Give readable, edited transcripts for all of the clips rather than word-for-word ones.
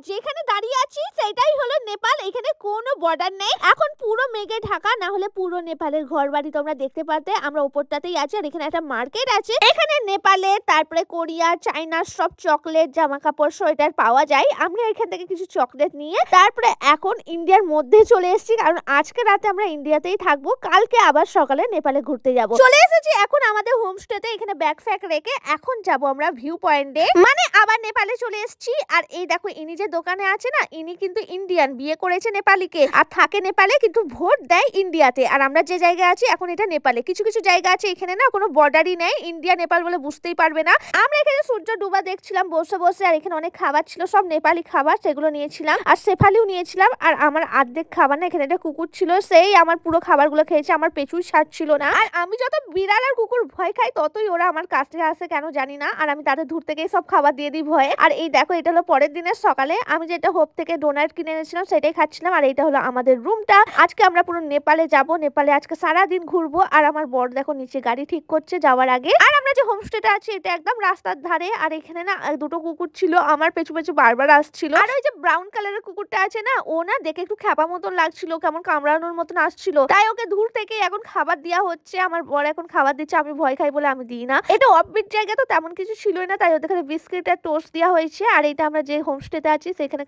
যেখানে দাঁড়িয়ে আছি সেটাই হলো নেপাল। এখানে কোনো বর্ডার নেই, এখন পুরো মেঘে ঢাকা, না হলে পুরো নেপালের ঘর বাড়ি তোমরা দেখতে পারতে। আমরা উপরটাতেই আছি আর এখানে একটা মার্কেট আছে। এখানে নেপালের, তারপরে কোরিয়া, চাইনা সব চকলেট, জামা কাপড়, সোয়েটার পাওয়া যায়। আমরা এখান থেকে কিছু চকলেট নিয়ে তারপরে এখন ইন্ডিয়ার মধ্যে চলে এসেছি, কারণ আজকে রাতে আমরা ইন্ডিয়াতেই থাকবো, কালকে আবার সকালে নেপালে ঘুরতে যাব। চলে এসেছি এখন আমাদের হোমস্টেতে। এখানে ব্যাগ ফ্যাগ রেখে এখন যাব আমরা ভিউ পয়েন্টে, মানে আবার নেপালে চলে এসেছি। আর এই দেখো ইনি যে দোকানে আছে না, ইনি কিন্তু ইন্ডিয়ান, বিয়ে করেছে নেপালিকে আর থাকে নেপালে, কিন্তু ভোট দেয় ইন্ডিয়াতে। আর আমরা যে জায়গায় আছি এখন এটা নেপালে। কিছু কিছু জায়গা আছে এখানে না কোনো বর্ডারই নেই, ইন্ডিয়া নেপাল বলে বুঝতেই পারবে না। আমরা এখানে সূর্য ডুবা দেখছিলাম বসে বসে, আর এখানে অনেক খাবার ছিল, সব নেপালি খাবার, সেগুলো নিয়েছিলাম। আর শেফালিও নিয়েছিলাম। আর আমার অর্ধেক খাবার না, এখানে একটা কুকুর ছিল, সেই আমার পুরো খাবারগুলো খেয়েছে, আমার পেছুই ছাড়ছিল না। আর আমি যত বিড়াল আর কুকুর ভয় খাই, ততই ওরা আমার কাছে আসে কেন জানি না। আর আমি তাদের দূর থেকেই সব খাবার দিয়ে দিই ভয়ে। আর এই দেখো এটা হলো পরের দিনের সকালে, আমি যেটা হোপ থেকে ডোনাট কিনে এনেছিলাম সেটাই খাচ্ছিলাম। আর এইটা হলো আমাদের রুমটা। আজকে আমরা পুরো নেপালে যাব, নেপালে আজকে সারাদিন ঘুরবো। আর আমার বর দেখো নিচে গাড়ি ঠিক করছে যাওয়ার আগে। আর আমরা যে হোমস্টেটা আছে এটা একদম রাস্তার ধারে। আর এখানে না দুটো কুকুর ছিল, আমার পেছু পেছু বারবার আসছিল। আর ওই যে ব্রাউন কালারের কুকুরটা আছে না, ও না দেখে একটু খ্যাপা মতন লাগছিল, কেমন কামড়ানোর মতন আসছিল, তাই ওকে দূর থেকে এখন খাবার দেওয়া হচ্ছে। আমার বর এখন খাবার দিচ্ছে, আমি ভয় খাই বলে আমি দিই না। এটা অফবিট জায়গা তো তেমন কিছু ছিলই না, তাই ওদের বিস্কিট আর টোস্ট দেওয়া হয়েছে। আর এটা আমরা যে হোমস্টেতে আছি সেখানে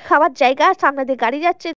খাবার জায়গা, সামনে দিয়ে গাড়ি যাচ্ছে।